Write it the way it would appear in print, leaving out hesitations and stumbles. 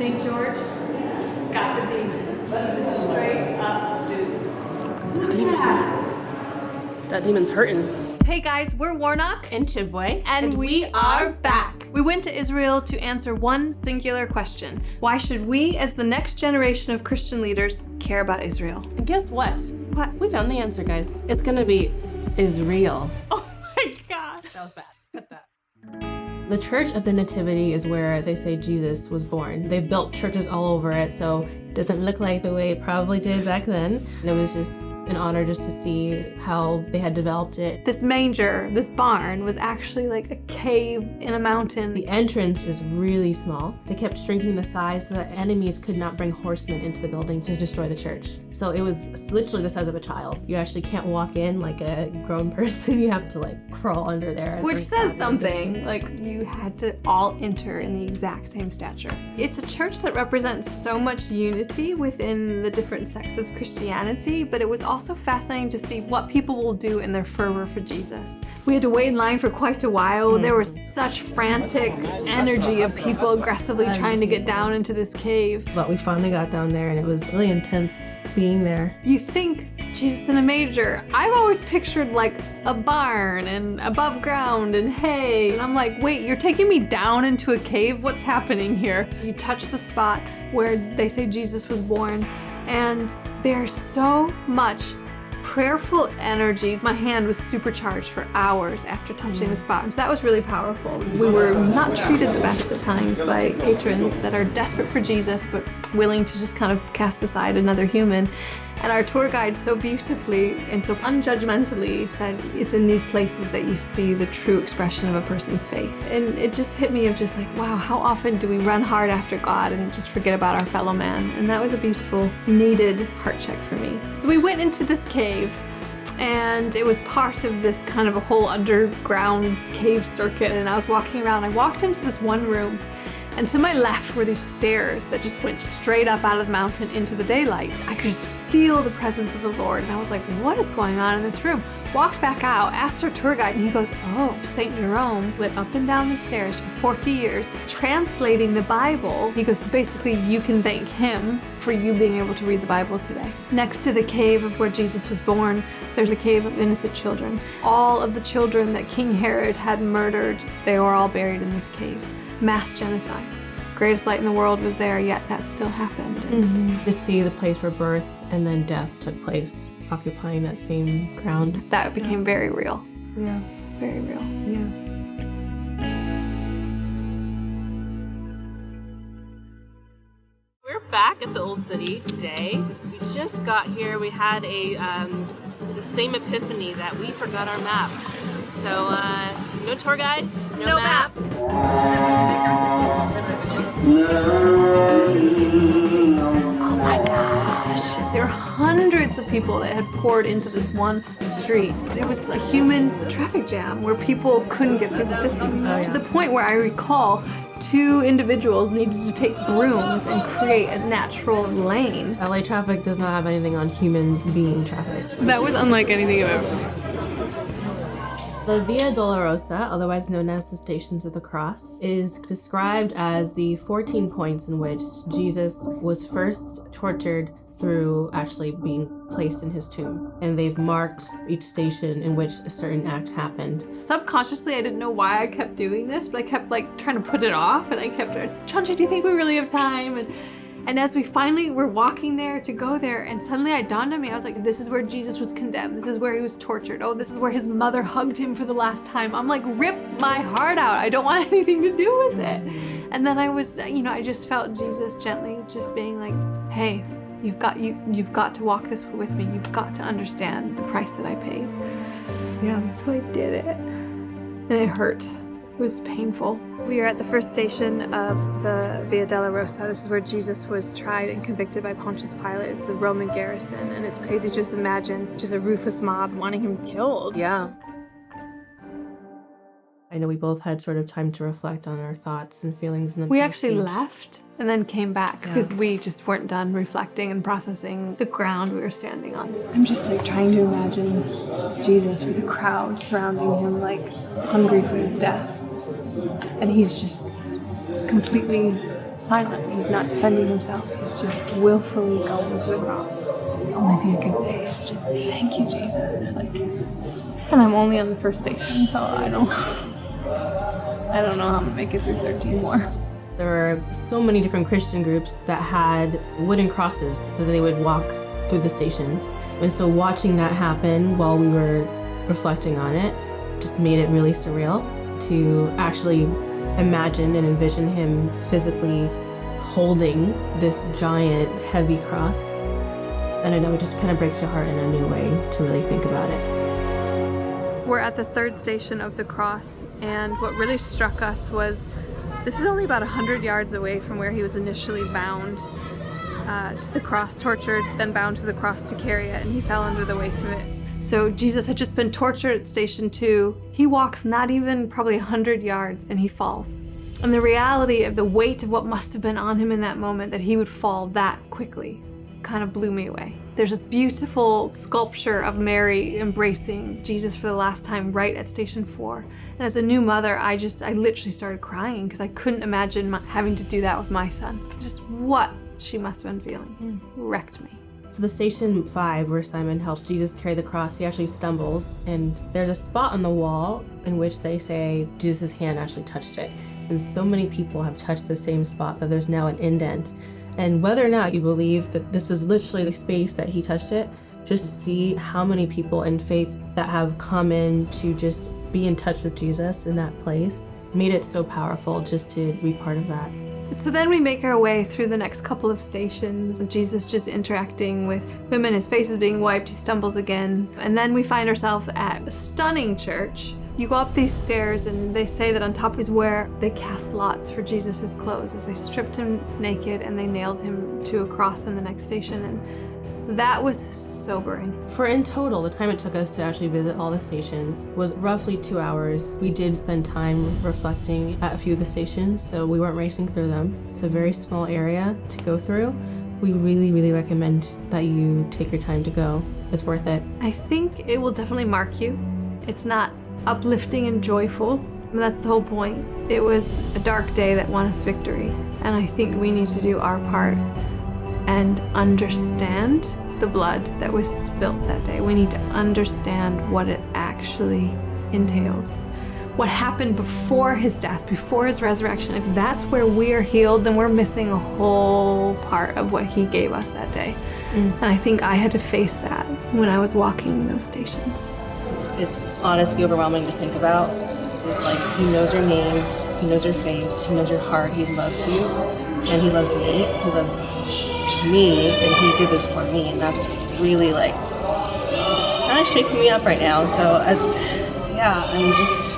St. George got the demon. He's a straight up dude. Yeah. That demon's hurting. Hey guys, we're Warnock And Chibboy. and we are back. We went to Israel to answer one singular question. Why should we, as the next generation of Christian leaders, care about Israel? And guess what? What? We found the answer, guys. It's gonna be Israel. Oh my gosh. That was bad. Cut that. The Church of the Nativity is where they say Jesus was born. They've built churches all over it, so it doesn't look like the way it probably did back then. And it was just an honor just to see how they had developed it. This manger, this barn, was actually like a cave in a mountain. The entrance is really small. They kept shrinking the size so that enemies could not bring horsemen into the building to destroy the church. So it was literally the size of a child. You actually can't walk in like a grown person. You have to like crawl under there. Which says something, like you had to all enter in the exact same stature. It's a church that represents so much unity within the different sects of Christianity, but it was also fascinating to see what people will do in their fervor for Jesus. We had to wait in line for quite a while. There was such frantic energy of people aggressively trying to get down into this cave. But we finally got down there and it was really intense being there. You think Jesus in a manger. I've always pictured like a barn and above ground and hay. And I'm like, wait, you're taking me down into a cave? What's happening here? You touch the spot where they say Jesus was born, and there's so much prayerful energy. My hand was supercharged for hours after touching the spot. And so that was really powerful. We were not treated the best at times by patrons that are desperate for Jesus, but willing to just kind of cast aside another human. And our tour guide so beautifully and so unjudgmentally said, it's in these places that you see the true expression of a person's faith. And it just hit me of just like, wow, how often do we run hard after God and just forget about our fellow man? And that was a beautiful, needed heart check for me. So we went into this cave, and it was part of this kind of a whole underground cave circuit. And I was walking around, I walked into this one room, and to my left were these stairs that just went straight up out of the mountain into the daylight. I could just feel the presence of the Lord. And I was like, what is going on in this room? Walked back out, asked our tour guide, and he goes, oh, St. Jerome went up and down the stairs for 40 years, translating the Bible. He goes, so basically you can thank him for you being able to read the Bible today. Next to the cave of where Jesus was born, there's a cave of innocent children. All of the children that King Herod had murdered, they were all buried in this cave. Mass genocide. Greatest light in the world was there, yet that still happened. To see the place where birth and then death took place, occupying that same ground. That became very real. Yeah. Very real. Yeah. We're back at the Old City today. We just got here. We had the same epiphany that we forgot our map. So, no tour guide, no map. Oh my gosh. There were hundreds of people that had poured into this one street. It was a human traffic jam where people couldn't get through the city. To the point where I recall 2 individuals needed to take brooms and create a natural lane. LA traffic does not have anything on human being traffic. That was unlike anything I've ever seen. The Via Dolorosa, otherwise known as the Stations of the Cross, is described as the 14 points in which Jesus was first tortured through actually being placed in his tomb. And they've marked each station in which a certain act happened. Subconsciously, I didn't know why I kept doing this, but I kept like trying to put it off, and I kept, Chanshi, do you think we really have time? And as we finally were walking there to go there, and suddenly it dawned on me, I was like, this is where Jesus was condemned. This is where he was tortured. Oh, this is where his mother hugged him for the last time. I'm like, rip my heart out. I don't want anything to do with it. And then I was, I just felt Jesus gently just being like, hey, you've got to walk this with me. You've got to understand the price that I paid. Yeah. So I did it. And it hurt. It was painful. We are at the first station of the Via Dolorosa. This is where Jesus was tried and convicted by Pontius Pilate. It's the Roman garrison, and it's crazy to just imagine just a ruthless mob wanting him killed. Yeah. I know we both had sort of time to reflect on our thoughts and feelings. We actually left and then came back because we just weren't done reflecting and processing the ground we were standing on. I'm just like trying to imagine Jesus with a crowd surrounding him, like hungry for his death. And he's just completely silent. He's not defending himself. He's just willfully going to the cross. The only thing I can say is just, thank you, Jesus. And I'm only on the first station, so I don't know how I'm gonna make it through 13 more. There are so many different Christian groups that had wooden crosses that they would walk through the stations. And so watching that happen while we were reflecting on it just made it really surreal to actually imagine and envision him physically holding this giant, heavy cross. And I know it just kind of breaks your heart in a new way to really think about it. We're at the third station of the cross, and what really struck us was this is only about 100 yards away from where he was initially bound to the cross, tortured, then bound to the cross to carry it, and he fell under the weight of it. So Jesus had just been tortured at station 2. He walks not even probably 100 yards and he falls. And the reality of the weight of what must have been on him in that moment, that he would fall that quickly, kind of blew me away. There's this beautiful sculpture of Mary embracing Jesus for the last time right at station 4. And as a new mother, I literally started crying because I couldn't imagine having to do that with my son. Just what she must have been feeling. Wrecked me. So the station 5 where Simon helps Jesus carry the cross, he actually stumbles, and there's a spot on the wall in which they say Jesus' hand actually touched it. And so many people have touched the same spot that there's now an indent. And whether or not you believe that this was literally the space that he touched it, just to see how many people in faith that have come in to just be in touch with Jesus in that place made it so powerful just to be part of that. So then we make our way through the next couple of stations, and Jesus just interacting with women, his face is being wiped, he stumbles again. And then we find ourselves at a stunning church. You go up these stairs and they say that on top is where they cast lots for Jesus' clothes, as they stripped him naked and they nailed him to a cross in the next station. And that was sobering. For in total, the time it took us to actually visit all the stations was roughly 2 hours. We did spend time reflecting at a few of the stations, so we weren't racing through them. It's a very small area to go through. We really, really recommend that you take your time to go. It's worth it. I think it will definitely mark you. It's not uplifting and joyful, but that's the whole point. It was a dark day that won us victory, and I think we need to do our part and understand the blood that was spilt that day. We need to understand what it actually entailed. What happened before his death, before his resurrection. If that's where we're healed, then we're missing a whole part of what he gave us that day. And I think I had to face that when I was walking those stations. It's honestly overwhelming to think about. It's like he knows your name, he knows your face, he knows your heart, he loves you, and he loves me, and he did this for me, and that's really like kind of shaking me up right now. So I'm just